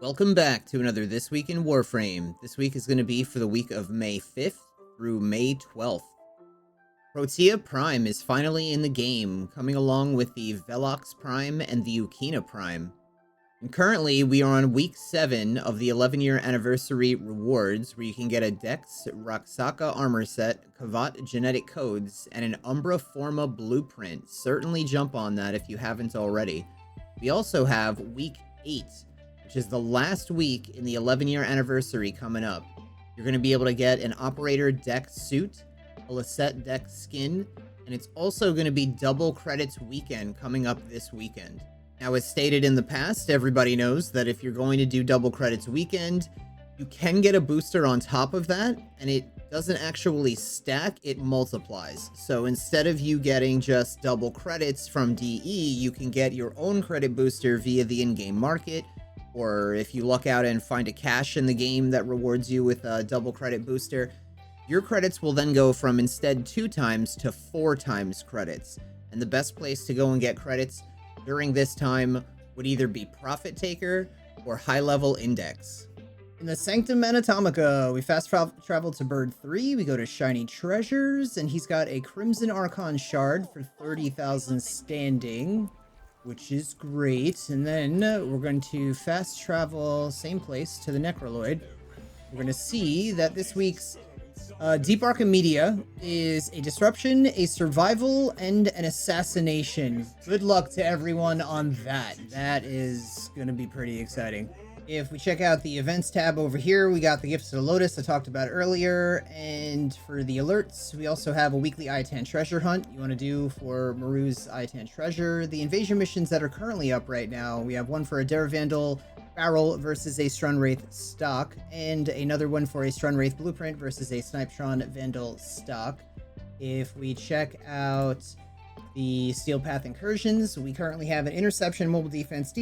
Welcome back to another This Week in Warframe. This week is going to be for the week of May 5th through May 12th. Protea Prime is finally in the game, coming along with the Velox Prime and the Ukina Prime. And currently, we are on week 7 of the 11-year anniversary rewards, where you can get a Dex Raksaka armor set, Kavat genetic codes, and an Umbra Forma blueprint. Certainly jump on that if you haven't already. We also have week 8, which is the last week in the 11-year anniversary coming up. You're going to be able to get an Operator Deck suit, a Lisette Deck skin, and it's also going to be double credits weekend coming up this weekend. Now, as stated in the past, everybody knows that if you're going to do double credits weekend, you can get a booster on top of that, and it doesn't actually stack, it multiplies. So instead of you getting just double credits from DE, you can get your own credit booster via the in-game market, or if you luck out and find a cache in the game that rewards you with a double credit booster, your credits will then go from instead 2 times to 4 times credits. And the best place to go and get credits during this time would either be Profit Taker or High Level Index. In the Sanctum Anatomica, we fast travel to Bird 3, we go to Shiny Treasures, and he's got a Crimson Archon Shard for 30,000 standing, which is great. And then we're going to fast travel, same place, to the Necroloid. We're going to see that this week's Deep Archimedia is a disruption, a survival, and an assassination. Good luck to everyone on that. That is going to be pretty exciting. If we check out the events tab over here, we got the Gifts of the Lotus I talked about earlier, and for the alerts, we also have a weekly Itan treasure hunt you want to do for Maru's Itan treasure. The invasion missions that are currently up right now, we have one for a Dare Vandal Barrel versus a Strunwraith stock, and another one for a Strunwraith Blueprint versus a Snipetron Vandal stock. If we check out the Steel Path Incursions, we currently have an Interception, Mobile Defense,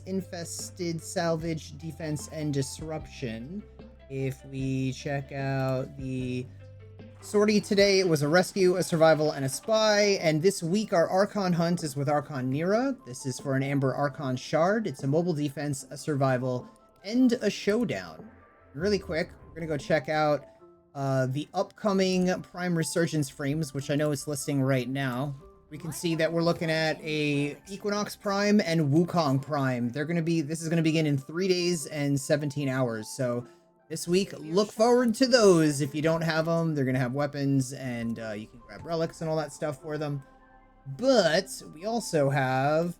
Infested, Salvage, Defense, and Disruption. If we check out the Sortie today, it was a Rescue, a Survival, and a Spy. And this week, our Archon Hunt is with Archon Nira. This is for an Amber Archon Shard. It's a Mobile Defense, a Survival, and a Showdown. Really quick, we're going to go check out the upcoming Prime Resurgence frames, which I know it's listing right now. We can see that we're looking at a Equinox Prime and Wukong Prime. This is going to begin in 3 days and 17 hours. So this week, look forward to those. If you don't have them, they're going to have weapons, and you can grab relics and all that stuff for them. But we also have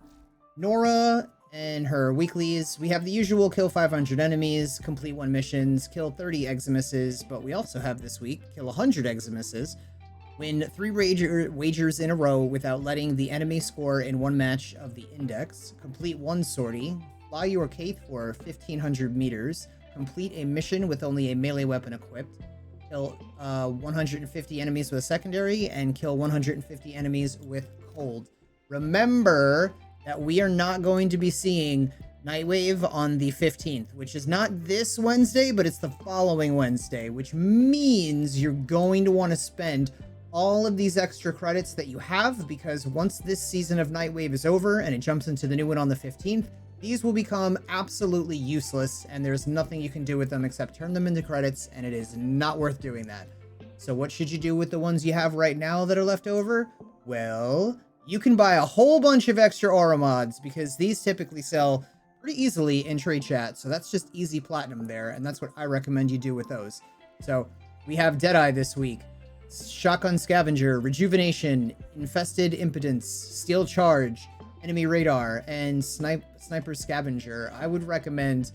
Nora and her weeklies. We have the usual kill 500 enemies, complete 1 missions, kill 30 Eximuses, but we also have this week kill 100 Eximuses, win 3 wagers in a row without letting the enemy score in 1 match of the index, complete 1 sortie, fly your Kaith for 1,500 meters, complete a mission with only a melee weapon equipped, kill 150 enemies with a secondary, and kill 150 enemies with cold. Remember that we are not going to be seeing Nightwave on the 15th, which is not this Wednesday, but it's the following Wednesday, which means you're going to want to spend all of these extra credits that you have, because once this season of Nightwave is over and it jumps into the new one on the 15th, these will become absolutely useless, and there's nothing you can do with them except turn them into credits, and it is not worth doing that. So what should you do with the ones you have right now that are left over? Well, you can buy a whole bunch of extra aura mods, because these typically sell pretty easily in trade chat, so that's just easy platinum there, and that's what I recommend you do with those. So we have Deadeye this week, Shotgun Scavenger, Rejuvenation, Infested Impotence, Steel Charge, Enemy Radar, and Sniper Scavenger. I would recommend,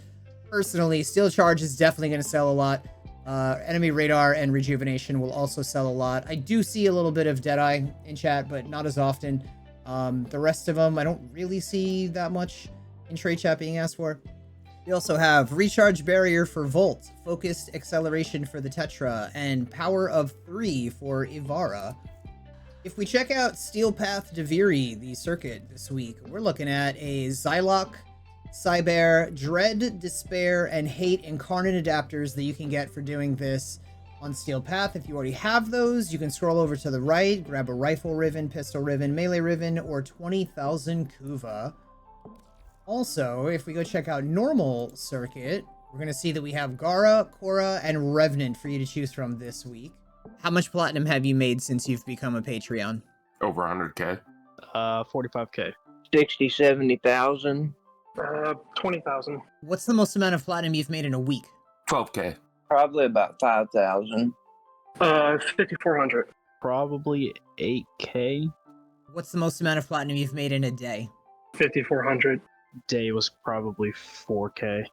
personally, Steel Charge is definitely going to sell a lot. Enemy Radar and Rejuvenation will also sell a lot. I do see a little bit of Deadeye in chat, but not as often. The rest of them, I don't really see that much in trade chat being asked for. We also have Recharge Barrier for Volt, Focused Acceleration for the Tetra, and Power of 3 for Ivara. If we check out Steel Path Deviri, the circuit this week, we're looking at a Xylock, Cyber, Dread, Despair, and Hate Incarnate adapters that you can get for doing this on Steel Path. If you already have those, you can scroll over to the right, grab a Rifle Riven, Pistol Riven, Melee Riven, or 20,000 Kuva. Also, if we go check out normal circuit, we're going to see that we have Gara, Korra, and Revenant for you to choose from this week. How much platinum have you made since you've become a Patreon? Over 100K. 45K. 60, 70,000. 20,000. What's the most amount of platinum you've made in a week? 12K. Probably about 5,000. 5,400. Probably 8K. What's the most amount of platinum you've made in a day? 5,400. Day was probably 4K.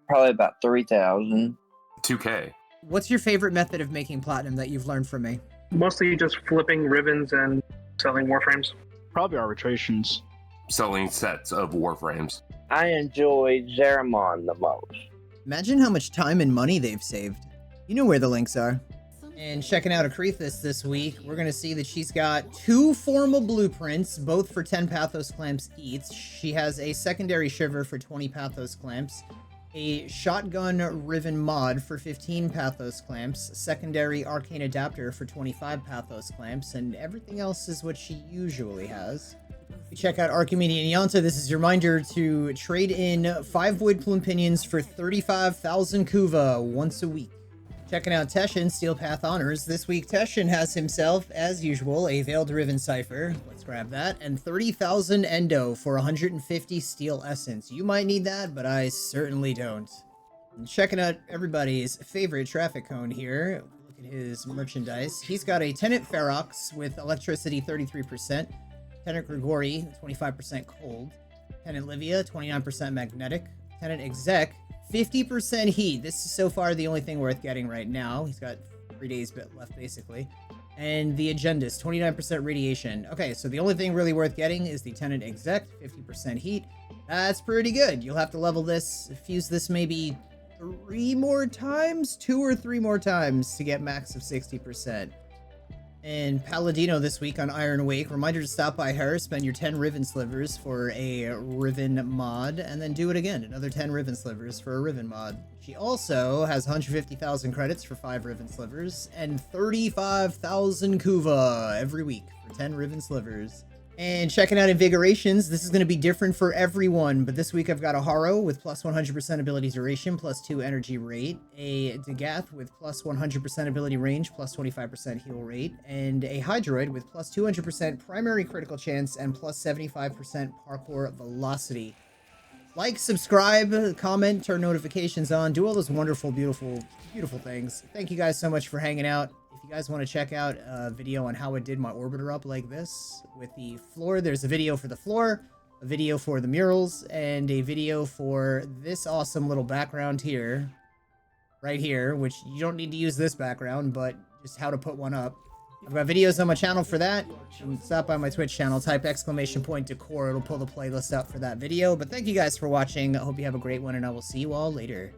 Probably about 3,000. 2K. What's your favorite method of making platinum that you've learned from me? Mostly just flipping ribbons and selling warframes. Probably arbitrations. Selling sets of warframes. I enjoy Zeramon the most. Imagine how much time and money they've saved. You know where the links are. And checking out Akrethis this week, we're going to see that she's got 2 Forma blueprints, both for 10 Pathos Clamps each. She has a secondary Shiver for 20 Pathos Clamps, a Shotgun Riven mod for 15 Pathos Clamps, secondary Arcane Adapter for 25 Pathos Clamps, and everything else is what she usually has. If you check out Archimedean Yanta, this is your reminder to trade in 5 Void Plume Pinions for 35,000 Kuva once a week. Checking out Teshin, Steel Path Honors. This week, Teshin has himself, as usual, a Veiled Riven Cipher. Let's grab that. And 30,000 Endo for 150 Steel Essence. You might need that, but I certainly don't. And checking out everybody's favorite traffic cone here. Look at his merchandise. He's got a Tenant Ferox with Electricity 33%. Tenant Grigori, 25% cold. Tenant Livia, 29% magnetic. Tenant Exec, 50% heat. This is so far the only thing worth getting right now. He's got 3 days left, basically. And the Agendist, 29% radiation. Okay, so the only thing really worth getting is the Tenant Exec, 50% heat. That's pretty good. You'll have to level this, fuse this maybe 3 more times? 2 or 3 more times to get max of 60%. And Palladino this week on Iron Wake. Reminder to stop by her, spend your 10 Riven Slivers for a Riven mod, and then do it again. Another 10 Riven Slivers for a Riven mod. She also has 150,000 credits for 5 Riven Slivers, and 35,000 Kuva every week for 10 Riven Slivers. And checking out Invigorations, this is going to be different for everyone, but this week I've got a Haro with plus 100% ability duration, plus 2 energy rate, a Dagath with plus 100% ability range, plus 25% heal rate, and a Hydroid with plus 200% primary critical chance and plus 75% parkour velocity. Like, subscribe, comment, turn notifications on, do all those wonderful, beautiful, beautiful things. Thank you guys so much for hanging out. If you guys want to check out a video on how I did my orbiter up like this with the floor, there's a video for the floor, a video for the murals, and a video for this awesome little background here, right here, which you don't need to use this background, but just how to put one up. I've got videos on my channel for that. You can stop by my Twitch channel, type !decor, it'll pull the playlist up for that video. But thank you guys for watching. I hope you have a great one, and I will see you all later.